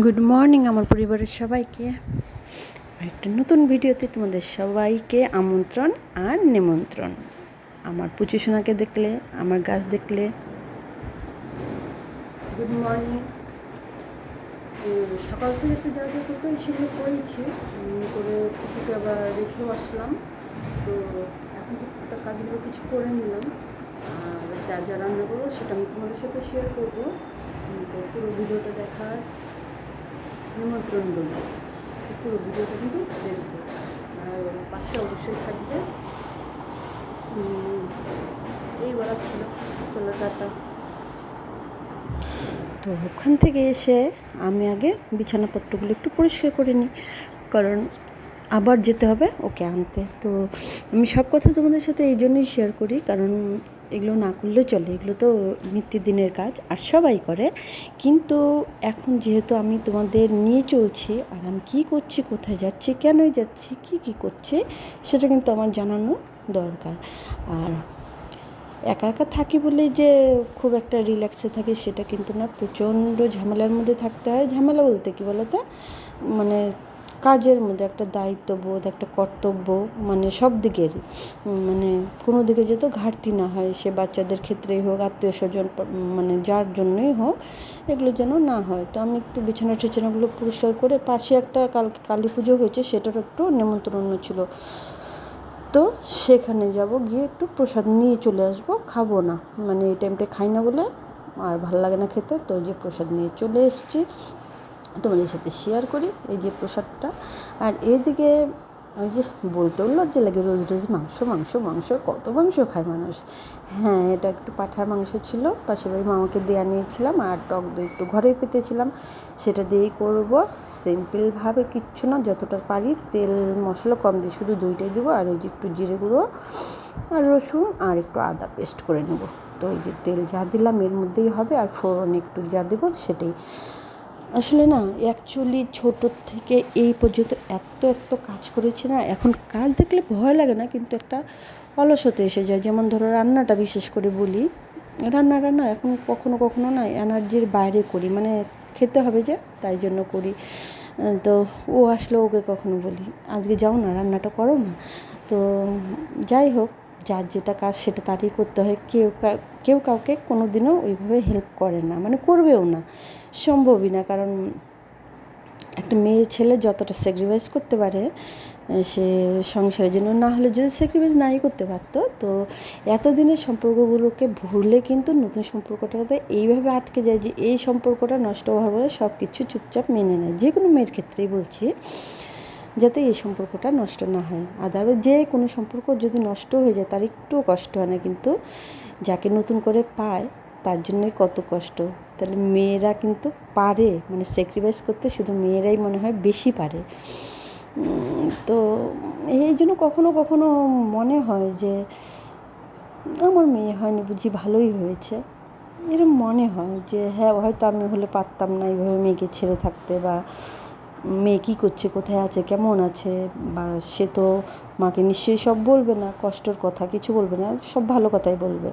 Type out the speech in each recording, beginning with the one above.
Good morning আমার পরিবারের সবাইকে একটা নতুন ভিডিওতে তোমাদের সবাইকে আমন্ত্রণ আর নিমন্ত্রণ। আমার পুচু সোনাকে দেখলে, আমার গাছ দেখলে গুড মর্নিং। সকাল থেকে একটু যা যা করতে সেগুলো করেছি, করে পুচুকে আবার রেখেও আসলাম। তো এখন টুকটাক কাজগুলো কিছু করে নিলাম, আর যা যা রান্না করবো সেটা আমি তোমাদের সাথে শেয়ার করবো। তো পুরো ভিডিওটা দেখার নিমন্ত্রণ রইল। পুরো ভিডিওটা কিন্তু দেখবো, আর পাশে অবশ্যই থাকবে। এই বলার ছিল, চলো টাটা। তো ওখান থেকে এসে আমি আগে বিছানাপত্রগুলো একটু পরিষ্কার করে নিই, কারণ আবার যেতে হবে ওকে আনতে। তো আমি সব কথা তোমাদের সাথে এই জন্যই শেয়ার করি, কারণ এগুলো না করলেও চলে, এগুলো তো নিত্যদিনের কাজ আর সবাই করে। কিন্তু এখন যেহেতু আমি তোমাদের নিয়ে চলছি, আর আমি কী করছি, কোথায় যাচ্ছি, কেনই যাচ্ছি, কী করছি, সেটা কিন্তু আমার জানানো দরকার। আর একা একা থাকি বলে যে খুব একটা রিল্যাক্সে থাকি সেটা কিন্তু না, প্রচণ্ড ঝামেলার মধ্যে থাকতে হয়। ঝামেলা বলতে কী বলো তো, মানে কাজের মধ্যে একটা দায়িত্ববোধ, একটা কর্তব্য, মানে সব দিকেরই, মানে কোনো দিকে যেহেতু ঘাটতি না হয়, সে বাচ্চাদের ক্ষেত্রেই হোক, আত্মীয় স্বজন, মানে যার জন্যই হোক, এগুলো যেন না হয়। তো আমি একটু বিছানা টিছানাগুলো পরিষ্কার করে, পাশে একটা কালী পুজো হয়েছে, সেটার একটু নেমন্তন্ন ছিল, তো সেখানে যাব, গিয়ে একটু প্রসাদ নিয়ে চলে আসবো। খাবো না, মানে এই টাইমটা খাই না বলে আর ভালো লাগে না খেতে, তো যে প্রসাদ নিয়ে চলে এসেছি তোমাদের সাথে শেয়ার করি এই যে প্রসাদটা। আর এদিকে ওই যে বলতেও লজ্জা লাগে, রোজ রোজ মাংস মাংস মাংস, কত মাংস খায় মানুষ। হ্যাঁ, এটা একটু পাঁঠার মাংস ছিল, পাশের বাড়ি মামাকে দেওয়া নিয়েছিলাম, আর টক দই একটু ঘরেই পেতেছিলাম, সেটা দিয়েই করবো সিম্পলভাবে, কিচ্ছু না, যতটা পারি তেল মশলা কম দিই, শুধু দইটাই দেবো, আর ওই যে একটু জিরে গুঁড়ো আর রসুন আর একটু আদা পেস্ট করে নেবো। তো ওই যে তেল যা দিলাম এর মধ্যেই হবে, আর ফোড়ন একটু যা দেবো সেটাই। আসলে না, অ্যাকচুয়ালি ছোটোর থেকে এই পর্যন্ত এত কাজ করেছি না, এখন কাজ দেখলে ভয় লাগে না, কিন্তু একটা অলসতা এসে যায়। যেমন ধরো রান্নাটা বিশেষ করে বলি, রান্নাটা না এখন কখনো না এনার্জির বাইরে করি, মানে খেতে হবে যে তাই জন্য করি। তো ও আসলে ওকে কখনো বলি আজকে যাও না, রান্নাটা করো না। তো যাই হোক, যার যেটা কাজ সেটা তারই করতে হয়। কেউ কাউকে কোনো দিনও ওইভাবে হেল্প করে না, মানে করবেও না, সম্ভবই না। কারণ একটা মেয়ে ছেলে যতটা স্যাক্রিফাইস করতে পারে সে সংসারের জন্য, না হলে যদি স্যাক্রিফাইস নাই করতে পারতো, তো এতদিনের সম্পর্কগুলোকে ভুলে কিন্তু নতুন সম্পর্কটাতে এইভাবে আটকে যায় যে এই সম্পর্কটা নষ্ট হওয়ার পরে সব কিছু চুপচাপ মেনে নেয়। যে কোনো মেয়ের ক্ষেত্রেই বলছি, যাতে এই সম্পর্কটা নষ্ট না হয়। আদারওয়াইজ যে কোনো সম্পর্ক যদি নষ্ট হয়ে যায় তার একটুও কষ্ট হয় না, কিন্তু যাকে নতুন করে পায় তার জন্যই কত কষ্ট। তাহলে মেয়েরা কিন্তু পারে, মানে স্যাক্রিফাইস করতে শুধু মেয়েরাই মনে হয় বেশি পারে। তো এই জন্য কখনো মনে হয় যে আমার মেয়ে হয়নি বুঝি, ভালোই হয়েছে, এরকম মনে হয় যে হ্যাঁ হয়তো আমি হলে পারতাম না এইভাবে মেয়েকে ছেড়ে থাকতে, বা মেয়ে কী করছে, কোথায় আছে, কেমন আছে, বা সে তো মাকে নিশ্চয়ই সব বলবে না, কষ্টর কথা কিছু বলবে না, সব ভালো কথাই বলবে।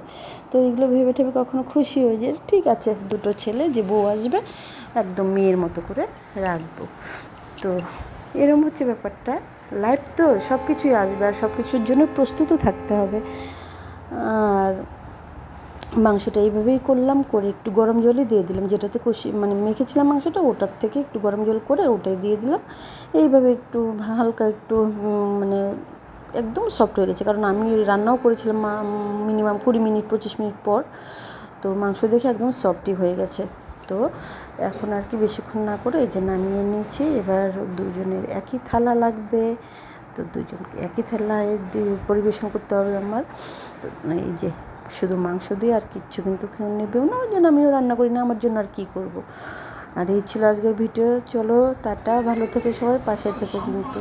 তো এগুলো ভেবে ঠেবে কখনো খুশি হয়ে যে ঠিক আছে, দুটো ছেলে, যে বউ আসবে একদম মেয়ের মতো করে রাখবো। তো এরকম হচ্ছে ব্যাপারটা, লাইফ তো সব কিছুই আসবে, আর সব কিছুর জন্য প্রস্তুতও থাকতে হবে। আর মাংসটা এইভাবেই করলাম, করে একটু গরম জলই দিয়ে দিলাম, যেটাতে মানে মেখেছিলাম মাংসটা, ওটার থেকে একটু গরম জল করে ওটাই দিয়ে দিলাম। এইভাবে একটু হালকা একটু মানে একদম সফট হয়ে গেছে, কারণ আমি রান্নাও করেছিলাম মিনিমাম 20 মিনিট 25 মিনিট পর, তো মাংস দেখে একদম সফটই হয়ে গেছে। তো এখন আর কি বেশিক্ষণ না করে এই যে নামিয়ে নিয়েছি। এবার দুজনের একই থালা লাগবে, তো দুজনকে একই থালায় পরিবেশন করতে হবে আমার। তো এই যে শুধু মাংস দিয়ে, আর কিচ্ছু কিন্তু কেউ নেবেও না, ওই জন্য আমিও রান্না করি না, আমার জন্য আর কী করব। আর এই ছিল আজকের ভিডিও। চলো টাটা, ভালো থেকে সবাই, পাশে থেকে কিন্তু।